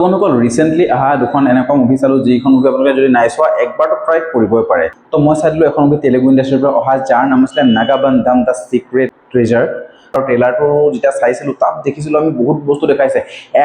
বন্ধুসকল ৰিসেন্টলি আহা দুখন এনেকুৱা মুভি চালো যিখন মুভি আপোনালোকে যদি নাই চোৱা একবাৰটো ট্ৰাই কৰিবই পাৰে। তো মই চাইছিলো এখন মুভি তেলেগু ইণ্ডাষ্ট্ৰীৰ পৰা অহা যাৰ নাম আছিলে নাগাবন্ধম দ্য সিক্ৰেট ট্ৰেজাৰ। আৰু ট্ৰেইলাৰটো যেতিয়া চাইছিলো তাত দেখিছিলো আমি বহুত বস্তু দেখাইছে,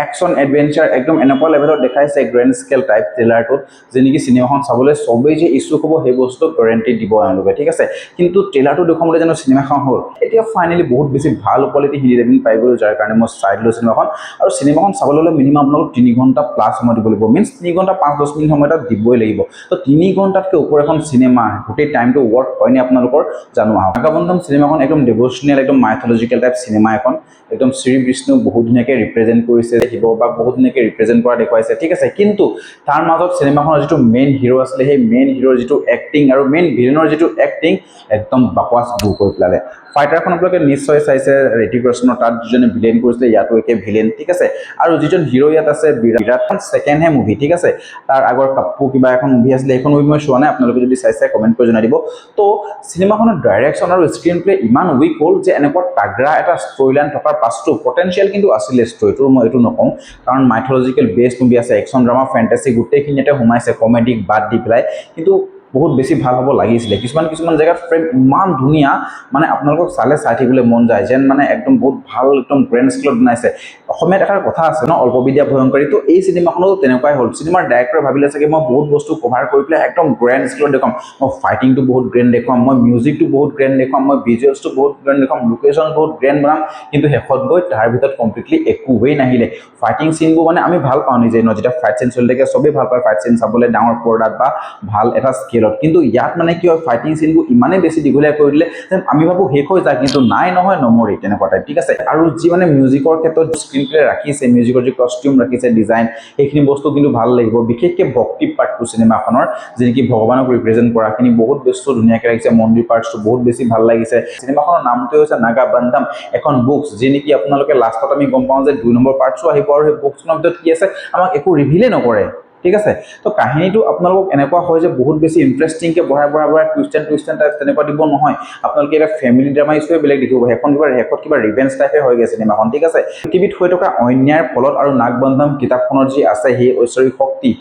একশ্যন এডভেঞ্চাৰ একদম এনেকুৱা লেভেলত দেখাইছে গ্ৰেণ্ড স্কেল টাইপ ট্ৰেইলাৰটোত, যে নেকি চিনেমাখন চাবলৈ সবেই যে ইচ্ছুক হ'ব সেই বস্তুটো গেৰাণ্টি দিব এওঁলোকে, ঠিক আছে। কিন্তু ট্ৰেইলাৰটো দেখুৱাবলৈ জানো চিনেমাখন হ'ল এতিয়া ফাইনেলি বহুত বেছি ভাল কোৱালিটি হিন্দী ৰেভিং পাই গ'লো, যাৰ কাৰণে মই চাই দিলোঁ চিনেমাখন। আৰু চিনেমাখন চাবলৈ হ'লে মিনিমাম আপোনালোক 3 ঘণ্টা প্লাছ সময় দিব লাগিব, মিনছ 3 ঘণ্টা 5-10 মিনিট সময় তাত দিবই লাগিব। তো 3 ঘণ্টাতকৈ ওপৰ এখন চিনেমা গোটেই টাইমটো ৱৰ্ক হয়নে আপোনালোকৰ জানো আহক। নাগাবন্ধম চিনেমাখন একদম ডিভোচনেল একদম মাইথলজিকেল টাইপ চিনেমা এখন, একদম শ্ৰী বিষ্ণুক বহুত ধুনীয়াকৈ ৰিপ্ৰেজেণ্ট কৰিছে, শিৱ বা বহুত ধুনীয়াকৈ ৰিপ্ৰেজেণ্ট কৰা দেখুৱাইছে, ঠিক আছে। কিন্তু তাৰ মাজত চিনেমাখনৰ যিটো মেইন হিৰো আছিলে সেই মেইন হিৰোৰ যিটো এক্টিং আৰু মেইন ভিলেনৰ যিটো এক্টিং একদম বাকৱাছ দূৰ কৰি পেলালে। ফাইটাৰখন আপোনালোকে নিশ্চয় চাইছে, ঋতিক ৰোশনৰ তাত যিজনে ভিলেন কৰিছিলে ইয়াতো একে ভিলেন, ঠিক আছে। আৰু যিজন হিৰো ইয়াত আছে বিৰাটখন ছেকেণ্ড হে মুভি, ঠিক আছে। তাৰ আগৰ কাপ্পু কিবা এখন মুভি আছিলে, সেইখন মুভি মই চোৱা নাই, আপোনালোকে যদি চাইছে কমেণ্ট কৰি জনাই দিব। তো চিনেমাখনৰ ডাইৰেকশ্যন আৰু স্ক্ৰীন প্লে ইমান উইক হ'ল যে এনেকুৱা তাগৰা এটা ষ্টৰি লাইন থকাৰ পাছতো পটেঞ্চিয়েল কিন্তু আছিলে ষ্টৰিটোৰ, মই এইটো নকওঁ, কাৰণ মাইথলজিকেল বেষ্ট মুভি আছে, একশ্যন ড্ৰামা ফেণ্টাচি গোটেইখিনি ইয়াতে সোমাইছে, কমেডিক বাদ দি পেলাই, কিন্তু বহুত বেছি ভাল হ'ব লাগিছিলে। কিছুমান জেগাত ফ্ৰেম ইমান ধুনীয়া, মানে আপোনালোকক চালে চাই থাকিবলৈ মন যায়, যেন মানে একদম বহুত ভাল একদম গ্ৰেণ্ড স্কেলত বনাইছে। অসমীয়াত এটা কথা আছে ন, অল্প বিদ্যা ভয়ংকৰী, তো এই চিনেমাখনো তেনেকুৱাই হ'ল। চিনেমাৰ ডাইৰেক্টৰে ভাবিলে চাগে মই বহুত বস্তু কভাৰ কৰি পেলাই একদম গ্ৰেণ্ড স্কেলত দেখুৱাম, মই ফাইটিংটো বহুত গ্ৰেণ্ড দেখুৱাম, মই মিউজিকটো বহুত গ্ৰেণ্ড দেখুৱাম, মই ভিজুৱেলছটো বহুত গ্ৰেণ্ড দেখুৱাম, লোকেশ্যন বহুত গ্ৰেণ্ড বনাম, কিন্তু শেষত গৈ তাৰ ভিতৰত কমপ্লিটলি একোৱেই নাহিলে। ফাইটিং চিনবোৰ মানে আমি ভাল পাওঁ নিজে ন, যেতিয়া ফাইট চিন চলি থাকে চবেই ভাল পায় ফাইট চিন চাবলৈ ডাঙৰ পৰ্দাত বা ভাল এটা স্কেলত, কিন্তু ইয়াত মানে কি হয় ফাইটিং চিনবোৰ ইমানেই বেছি দীঘলীয়া কৰি দিলে যেন আমি ভাবো শেষ হৈ যায়, কিন্তু নাই নহয় নমৰি তেনেকুৱা টাইপ, ঠিক আছে। আৰু যি মানে মিউজিকৰ ক্ষেত্ৰত স্ক্ৰীন প্লে ৰাখিছে, মিউজিকৰ যি কষ্টিউম ৰাখিছে, ডিজাইন, সেইখিনি বস্তু কিন্তু ভাল লাগিব। বিশেষকৈ ভক্তি পাৰ্টটো চিনেমাখনৰ যি নেকি ভগৱানক ৰিপ্ৰেজেণ্ট কৰাখিনি বহুত বস্তু ধুনীয়াকৈ ৰাখিছে, মন্দিৰ পাৰ্টছটো বহুত বেছি ভাল লাগিছে। চিনেমাখনৰ নামটোৱে হৈছে নাগাবন্ধম, এখন বুকছ যি নেকি আপোনালোকে লাষ্টত আমি গম পাওঁ যে 2 নম্বৰ পাৰ্টছো আহিব, আৰু সেই বুকছখনৰ ভিতৰত কি আছে আমাক একো ৰিভিলে নকৰে, ঠিক আছে। তো কাহিনীটো আপোনালোকক এনেকুৱা হয় যে বহুত বেছি ইণ্টাৰেষ্টিংকৈ বঢ়াই টুইষ্ট এণ্ড টাইপ তেনেকুৱা দিব নহয়, আপোনালোকে এটা ফেমিলি ড্ৰামা ইছ্যুৱে বেলেগ দেখিব, সেইখন কিবা শেষত কিবা ৰিভেঞ্জ টাইপে হয়গৈ চিনেমাখন, ঠিক আছে। পৃথিৱীত হৈ থকা অন্যায়ৰ ফলত আৰু নাগবন্ধম কিতাপখনৰ যি আছে সেই ঐশ্বৰিক শক্তি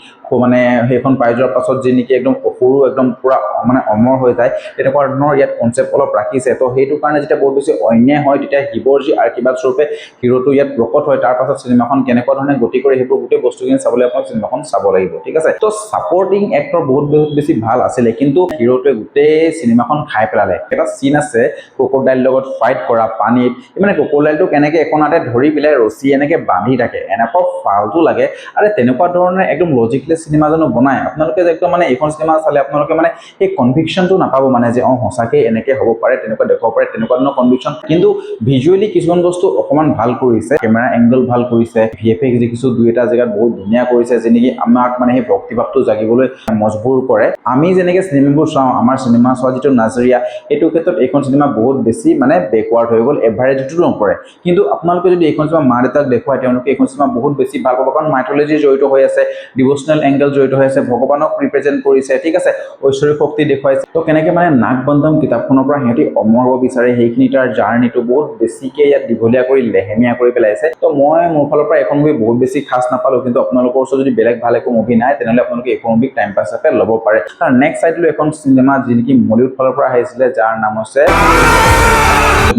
মানে সেইখন পাই যোৱাৰ পাছত যি নেকি একদম সৰু একদম পুৰা মানে অমৰ হৈ যায়, তেনেকুৱা ধৰণৰ ইয়াত কনচেপ্ট অলপ ৰাখিছে। তো সেইটো কাৰণে যেতিয়া বহুত বেছি অন্যায় হয় তেতিয়া শিৱৰ যি আশীৰ্বাদ স্বৰূপে হিৰোটো ইয়াত প্ৰকট হয়, তাৰ পাছত চিনেমাখন কেনেকুৱা ধৰণে গতি কৰে সেইবোৰ গোটেই বস্তুখিনি চাবলৈ আপোনাক চিনেমাখন চাব লাগিব, ঠিক আছে। তো ছাপৰ্টিং এক্টৰ বহুত বেছি ভাল আছিলে, কিন্তু হিৰোটোৱে গোটেই চিনেমাখন খাই পেলালে। এটা চিন আছে ক্ৰক'ডাইল লগত ফাইট কৰা পানীত, মানে ক্ৰক'ডাইলটো কেনেকে এখন হাতে ধৰি পেলাই ৰছী এনেকে বান্ধি থাকে, এনেকুৱা ফাল্টু লাগে। আৰু তেনেকুৱা ধৰণে একদম লজিকলেছ চিনেমা জানো বনায় আপোনালোকে, যে একদম মানে এইখন চিনেমা চালে আপোনালোকে মানে সেই কনভিকশ্যনটো নাপাব, মানে যে সঁচাকৈ এনেকে হ'ব পাৰে, তেনেকুৱা দেখুৱাব পাৰে, তেনেকুৱা ধৰণৰ কনভিকশ্যন। কিন্তু ভিজুৱেলি কিছুমান বস্তু অকণমান ভাল কৰিছে, কেমেৰা এংগল ভাল কৰিছে, VFX দেখিছোঁ 2-এটা জেগাত বহুত ধুনীয়া কৰিছে, যে নেকি আমাক মানে সেই ভক্তিভাৱটো জাগিবলৈ মজবুৰ কৰে। আমি যেনেকৈ চিনেমাবোৰ চাওঁ, আমাৰ চিনেমা চোৱা যিটো নাজৰিয়া, এইটো ক্ষেত্ৰত এইখন চিনেমা বহুত বেছি মানে বেকৱাৰ্ড হৈ গ'ল, এভাৰেজটো নকৰে। কিন্তু আপোনালোকে যদি এইখন চিনেমা মা দেউতাক দেখুৱায়, তেওঁলোকে এইখন চিনেমা বহুত বেছি ভাল পাব, কাৰণ মাইথলজি জড়িত হৈ আছে, ডিভোচনেল এংগল জড়িত হৈ আছে, ভগৱানক ৰিপ্ৰেজেণ্ট কৰিছে, ঠিক আছে, ঐশ্বৰিক শক্তি দেখুৱাইছে। তো কেনেকৈ মানে নাগবন্ধম কিতাপখনৰ পৰা সিহঁতি অমৰ হ'ব বিচাৰে, সেইখিনি তাৰ জাৰ্ণিটো বহুত বেছিকৈ ইয়াত দীঘলীয়া কৰি লেহেমীয়া কৰি পেলাইছে। তো মই মোৰ ফালৰ পৰা এখন মুভি বহুত বেছি খাছ নাপালোঁ, কিন্তু আপোনালোকৰ ওচৰত যদি বেলেগ ভাল একো মুভি নাই তেনেহ'লে আপোনালোকে এইখন মুভি টাইম পাছ হিচাপে ল'ব পাৰে। তাৰ নেক্সট চাইছিলোঁ এখন চিনেমা যি নেকি মলিউড ফালৰ পৰা আহিছিলে, যাৰ নাম হৈছে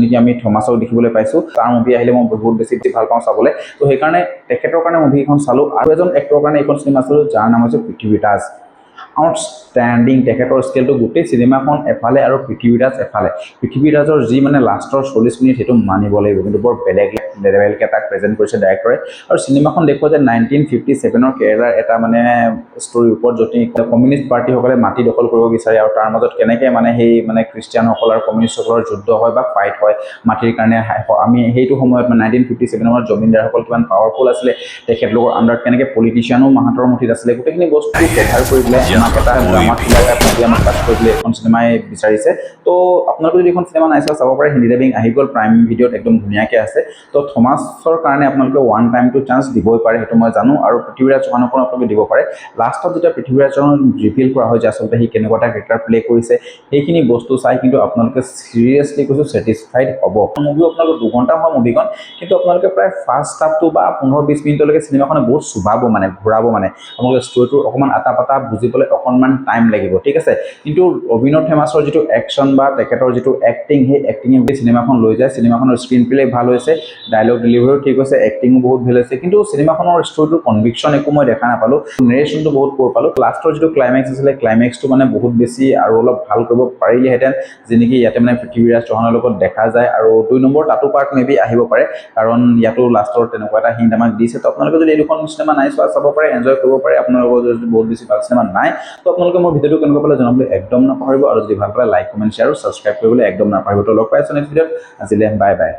নেকি আমি থমাছক দেখিবলৈ পাইছোঁ। তাৰ মুভি আহিলে মই বহুত বেছি ভাল পাওঁ চাবলৈ, তো সেইকাৰণে তেখেতৰ কাৰণে মুভিখন চালোঁ। আৰু এজন এক্টৰৰ কাৰণে এইখন চিনেমা চালোঁ, যাৰ নাম হৈছে পৃথ্বীৰাজ। আউটষ্টেণ্ডিং তেখেতৰ স্কেলটো, গোটেই চিনেমাখন এফালে আৰু পৃথ্বীৰাজ এফালে। পৃথ্বীৰাজৰ যি মানে লাষ্টৰ 40 মিনিট সেইটো মানিব লাগিব, কিন্তু বৰ বেলেগ লেভেলকৈ তাক প্ৰেজেণ্ট কৰিছে ডাইৰেক্টৰে। আৰু চিনেমাখন দেখুৱাই যে 1957 কেৰেলাৰ এটা মানে ষ্টৰীৰ ওপৰত, য'ত কমিউনিষ্ট পাৰ্টিসকলে মাটি দখল কৰিব বিচাৰে, আৰু তাৰ মাজত কেনেকৈ মানে সেই মানে খ্ৰীষ্টিয়ানসকল আৰু কমিউনিষ্টসকলৰ যুদ্ধ হয় বা ফাইট হয় মাটিৰ কাৰণে। আমি সেইটো সময়ত মানে 1957 জমিনদাৰসকল কিমান পাৱাৰফুল আছিলে, তেখেতলোকৰ আণ্ডাৰত কেনেকৈ পলিটিচিয়ানো মাহাতৰ মুঠিত আছিলে, গোটেইখিনি বস্তু কভাৰ কৰি পেলাই আমাক এটা ড্ৰামা থ্ৰিলাৰ টাইপ মুভি আমাক কাষ্ট কৰিবলৈ এখন চিনেমাই বিচাৰিছে তো আপোনালোকে যদি এখন চিনেমা নাই চোৱা চাব পাৰে হিন্দী ডাবিং আহি গ'ল প্ৰাইম ভিডিঅ'ত একদম ধুনীয়াকৈ আছে তো থমাছৰ কাৰণে আপোনালোকে ওৱান টাইম টু চান্স দিবই পাৰে সেইটো মই জানো আৰু পৃথ্বীৰাজ চৌহানকো আপোনালোকে দিব পাৰে লাষ্টত যেতিয়া পৃথ্বীৰাজ চৌহানক ৰিভিল কৰা হয় যে আচলতে সি কেনেকুৱা এটা কেৰেক্টাৰ প্লে কৰিছে সেইখিনি বস্তু চাই কিন্তু আপোনালোকে চিৰিয়াছলি কৈছোঁ ছেটিছফাইড হ'ব মুভিও আপোনালোকে 2 ঘণ্টা হয় মুভিখন কিন্তু আপোনালোকে প্ৰায় ফাৰ্ষ্ট হাফটো বা 15-20 মিনিটলৈকে চিনেমাখনে বহুত চুবাব মানে ঘূৰাব মানে আপোনালোকে ষ্টৰিটো অকণমান আটা পাতা বুজিবলৈ অকণমান টাইম লাগিব ঠিক আছে কিন্তু অভিনৱ থমাছৰ যিটো একশ্যন বা তেখেতৰ যিটো এক্টিং সেই এক্টিঙে চিনেমাখন লৈ যায় চিনেমাখনৰ স্ক্ৰীন প্লে ভাল হৈছে ডায়লগ ডেলিভাৰীও ঠিক হৈছে এক্টিঙো বহুত ভাল হৈছে কিন্তু চিনেমাখনৰ ষ্টৰিটোৰ কনভিকশ্যন একো মই দেখা নাপালোঁ নেৰেশ্যনটো বহুত পৰ পালোঁ লাষ্টৰ যিটো ক্লাইমেক্স আছিলে ক্লাইমেক্সটো মানে বহুত বেছি আৰু অলপ ভাল কৰিব পাৰিলেহেঁতেন যেনেকৈ ইয়াতে মানে পৃথ্বীৰাজ চৌহানৰ লগত দেখা যায় আৰু 2 নম্বৰ তাতো পাৰ্ট মে বি আহিব পাৰে কাৰণ ইয়াতো লাষ্টৰ তেনেকুৱা এটা হিণ্ট আমাক দিছে তো আপোনালোকে যদি এই দুখন চিনেমা নাই চোৱা চাব পাৰে এনজয় কৰিব পাৰে আপোনালোকৰ যদি বহুত বেছি ভাল চিনেমা নাই তো আপোনালোকে মোৰ ভিডিঅ'টো কেনেকুৱা পালে জনাবলৈ একদম নাপাহৰিব আৰু যদি ভাল পালে লাইক কমেণ্ট শ্বেয়াৰ আৰু ছাবস্ক্ৰাইব কৰিবলৈ একদম নাপাহৰিব তো লগ পাই আছোঁ নেক্সট ভিডিঅ'ত আজিলৈ বাই বাই